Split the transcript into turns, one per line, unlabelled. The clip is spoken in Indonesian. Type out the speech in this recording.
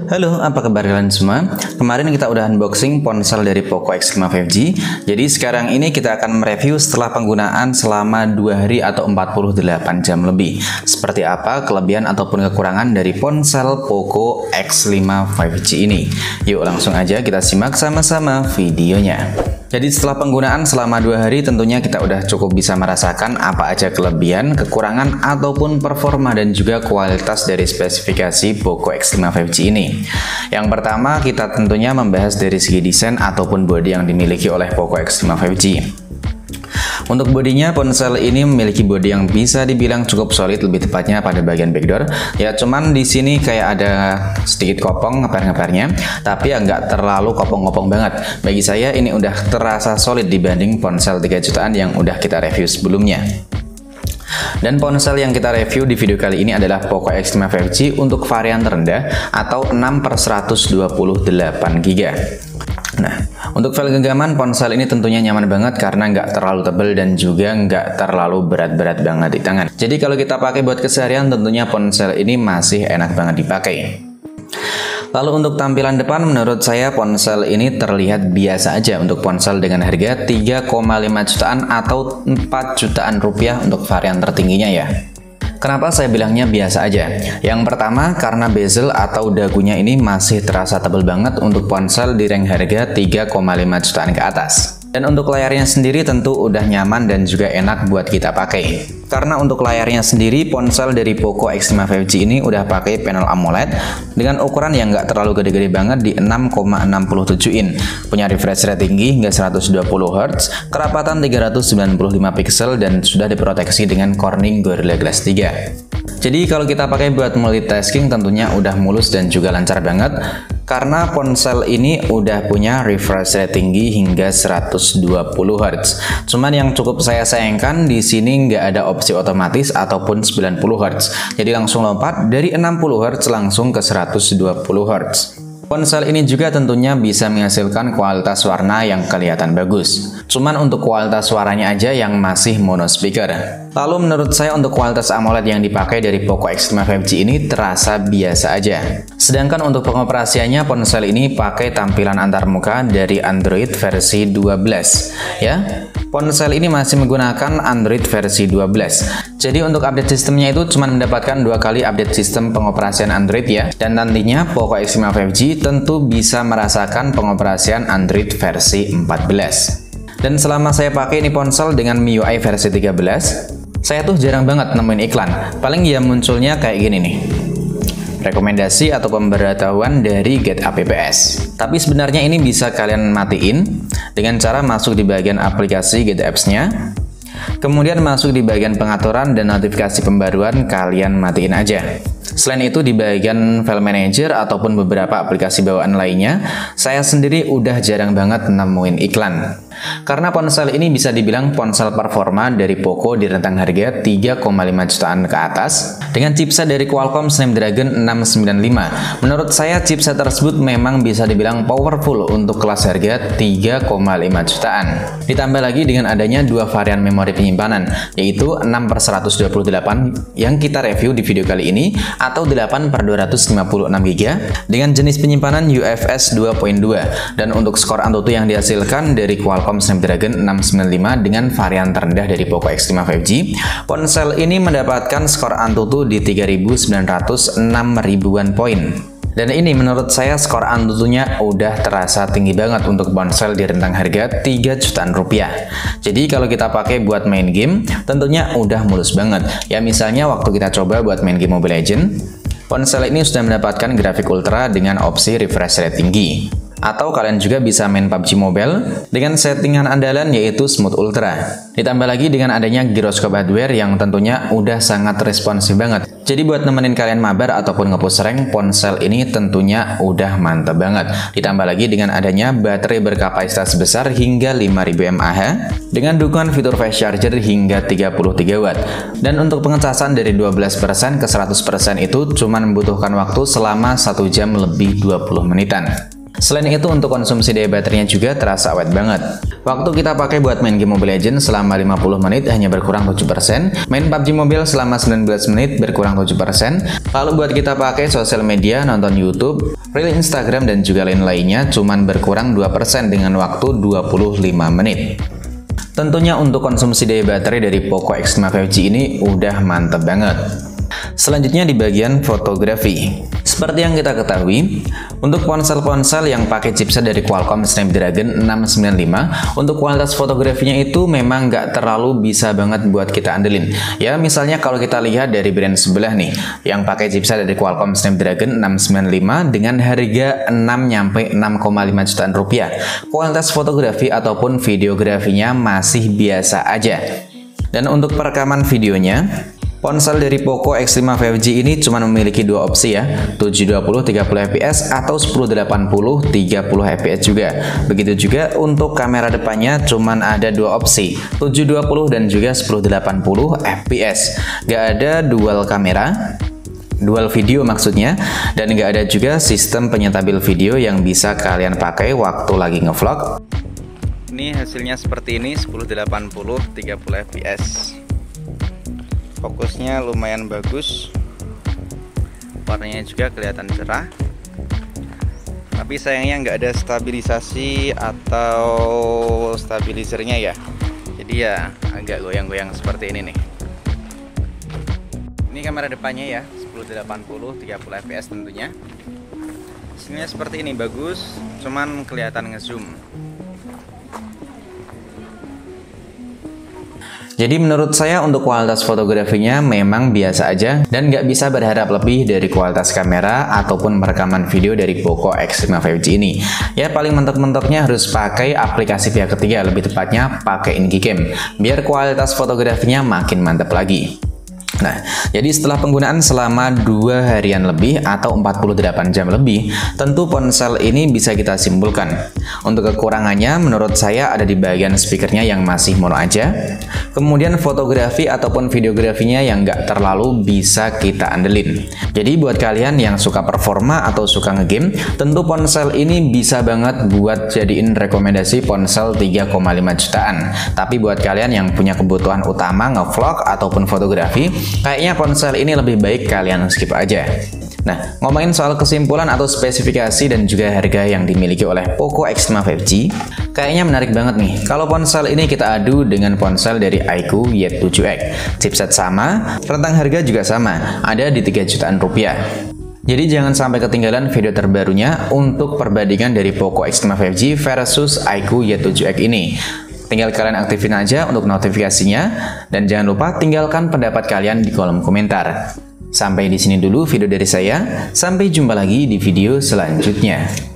Halo, apa kabar kalian semua? Kemarin kita udah unboxing ponsel dari Poco X5 5G. Jadi sekarang ini kita akan mereview setelah penggunaan selama 2 hari atau 48 jam lebih. Seperti apa kelebihan ataupun kekurangan dari ponsel Poco X5 5G ini. Yuk langsung aja kita simak sama-sama videonya. Jadi setelah penggunaan selama 2 hari tentunya kita udah cukup bisa merasakan apa aja kelebihan, kekurangan, ataupun performa dan juga kualitas dari spesifikasi Poco X5 5G ini. Yang pertama kita tentunya membahas dari segi desain ataupun bodi yang dimiliki oleh Poco X5 5G. Untuk bodinya, ponsel ini memiliki bodi yang bisa dibilang cukup solid, lebih tepatnya pada bagian backdoor. Ya cuman di sini kayak ada sedikit kopong ngeper-ngepernya, tapi ya nggak terlalu kopong-kopong banget. Bagi saya ini udah terasa solid dibanding ponsel 3 jutaan yang udah kita review sebelumnya. Dan ponsel yang kita review di video kali ini adalah Poco X5 5G untuk varian terendah atau 6/128GB. Nah, untuk file genggaman ponsel ini tentunya nyaman banget karena nggak terlalu tebal dan juga nggak terlalu berat-berat banget di tangan. Jadi kalau kita pakai buat keseharian tentunya ponsel ini masih enak banget dipakai. Lalu untuk tampilan depan menurut saya ponsel ini terlihat biasa aja untuk ponsel dengan harga 3,5 jutaan atau 4 jutaan rupiah untuk varian tertingginya ya. Kenapa saya bilangnya biasa aja? Yang pertama karena bezel atau dagunya ini masih terasa tebal banget untuk ponsel di rank harga 3,5 jutaan ke atas. Dan untuk layarnya sendiri tentu udah nyaman dan juga enak buat kita pakai. Karena untuk layarnya sendiri ponsel dari Poco X5 5G ini udah pakai panel AMOLED dengan ukuran yang nggak terlalu gede-gede banget di 6,67 in. Punya refresh rate tinggi hingga 120 Hz, kerapatan 395 pixel dan sudah diproteksi dengan Corning Gorilla Glass 3. Jadi kalau kita pakai buat multitasking tentunya udah mulus dan juga lancar banget karena ponsel ini udah punya refresh rate tinggi hingga 120 Hz. Cuman yang cukup saya sayangkan di sini nggak ada opsi otomatis ataupun 90 Hz. Jadi langsung lompat dari 60 Hz langsung ke 120 Hz. Ponsel ini juga tentunya bisa menghasilkan kualitas warna yang kelihatan bagus. Cuman untuk kualitas suaranya aja yang masih mono speaker. Lalu menurut saya untuk kualitas AMOLED yang dipakai dari Poco X5 5G ini terasa biasa aja. Sedangkan untuk pengoperasiannya ponsel ini pakai tampilan antarmuka dari Android versi 12 ya. Ponsel ini masih menggunakan Android versi 12. Jadi untuk update sistemnya itu cuma mendapatkan 2 kali update sistem pengoperasian Android ya. Dan nantinya Poco X5 5G tentu bisa merasakan pengoperasian Android versi 14. Dan selama saya pakai ini ponsel dengan MIUI versi 13, saya tuh jarang banget nemuin iklan. Paling ya munculnya kayak gini nih. Rekomendasi atau pemberitahuan dari Get Apps. Tapi sebenarnya ini bisa kalian matiin dengan cara masuk di bagian aplikasi Get Apps-nya. Kemudian masuk di bagian pengaturan dan notifikasi pembaruan kalian matiin aja. Selain itu di bagian file manager ataupun beberapa aplikasi bawaan lainnya, saya sendiri udah jarang banget nemuin iklan. Karena ponsel ini bisa dibilang ponsel performa dari Poco di rentang harga 3,5 jutaan ke atas dengan chipset dari Qualcomm Snapdragon 695. Menurut saya chipset tersebut memang bisa dibilang powerful untuk kelas harga 3,5 jutaan. Ditambah lagi dengan adanya 2 varian memori penyimpanan, yaitu 6/128 yang kita review di video kali ini atau 8/256GB dengan jenis penyimpanan UFS 2.2 dan untuk skor Antutu yang dihasilkan dari Qualcomm Snapdragon 695 dengan varian terendah dari Poco X5 5G, ponsel ini mendapatkan skor Antutu di 3.906 ribuan poin. Dan ini menurut saya skor Antutunya udah terasa tinggi banget untuk ponsel di rentang harga 3 jutaan rupiah. Jadi kalau kita pakai buat main game, tentunya udah mulus banget. Ya misalnya waktu kita coba buat main game Mobile Legends, ponsel ini sudah mendapatkan grafik ultra dengan opsi refresh rate tinggi. Atau kalian juga bisa main PUBG Mobile dengan settingan andalan yaitu Smooth Ultra. Ditambah lagi dengan adanya gyroscope hardware yang tentunya udah sangat responsif banget. Jadi buat nemenin kalian mabar ataupun nge-push rank, ponsel ini tentunya udah mantap banget. Ditambah lagi dengan adanya baterai berkapasitas besar hingga 5000 mAh dengan dukungan fitur fast charger hingga 33 watt. Dan untuk pengecasan dari 12% ke 100% itu cuma membutuhkan waktu selama 1 jam lebih 20 menitan. Selain itu untuk konsumsi daya baterainya juga terasa awet banget. Waktu kita pakai buat main game Mobile Legends selama 50 menit hanya berkurang 7%, main PUBG Mobile selama 19 menit berkurang 7%, lalu buat kita pakai sosial media, nonton YouTube, reel Instagram dan juga lain-lainnya cuman berkurang 2% dengan waktu 25 menit. Tentunya untuk konsumsi daya baterai dari Poco X5 5G ini udah mantep banget. Selanjutnya di bagian fotografi. Seperti yang kita ketahui, untuk ponsel-ponsel yang pakai chipset dari Qualcomm Snapdragon 695, untuk kualitas fotografinya itu memang nggak terlalu bisa banget buat kita andelin. Ya, misalnya kalau kita lihat dari brand sebelah nih, yang pakai chipset dari Qualcomm Snapdragon 695 dengan harga 6–6,5 jutaan rupiah. Kualitas fotografi ataupun videografinya masih biasa aja. Dan untuk perekaman videonya, ponsel dari Poco X5 5G ini cuma memiliki dua opsi ya, 720 30 fps atau 1080 30 fps juga. Begitu juga untuk kamera depannya cuma ada dua opsi, 720 dan juga 1080 fps. Gak ada dual kamera, dual video maksudnya, dan nggak ada juga sistem penyetabil video yang bisa kalian pakai waktu lagi ngevlog. Ini hasilnya seperti ini, 1080 30 fps. Fokusnya lumayan bagus, warnanya juga kelihatan cerah, tapi sayangnya nggak ada stabilisasi atau stabilizernya ya, jadi ya agak goyang-goyang seperti ini nih. Ini kamera depannya ya, 1080 30 fps tentunya. Hasilnya seperti ini, bagus, cuman kelihatan ngezoom. Jadi menurut saya untuk kualitas fotografinya memang biasa aja dan nggak bisa berharap lebih dari kualitas kamera ataupun perekaman video dari Poco X5 5G ini. Ya paling mentok-mentoknya harus pakai aplikasi pihak ketiga, lebih tepatnya pakai Ingcam, biar kualitas fotografinya makin mantap lagi. Nah, jadi setelah penggunaan selama 2 harian lebih atau 48 jam lebih, tentu ponsel ini bisa kita simpulkan. Untuk kekurangannya menurut saya ada di bagian speakernya yang masih mono aja, kemudian fotografi ataupun videografinya yang nggak terlalu bisa kita andelin. Jadi buat kalian yang suka performa atau suka ngegame, tentu ponsel ini bisa banget buat jadiin rekomendasi ponsel 3,5 jutaan. Tapi buat kalian yang punya kebutuhan utama ngevlog ataupun fotografi, kayaknya ponsel ini lebih baik kalian skip aja. Nah, ngomongin soal kesimpulan atau spesifikasi dan juga harga yang dimiliki oleh Poco X5 5G, kayaknya menarik banget nih kalau ponsel ini kita adu dengan ponsel dari iQOO Y7X. Chipset sama, rentang harga juga sama, ada di 3 jutaan rupiah. Jadi jangan sampai ketinggalan video terbarunya untuk perbandingan dari Poco X5 5G versus iQOO Y7X ini. Tinggal kalian aktifin aja untuk notifikasinya, dan jangan lupa tinggalkan pendapat kalian di kolom komentar. Sampai di sini dulu video dari saya, sampai jumpa lagi di video selanjutnya.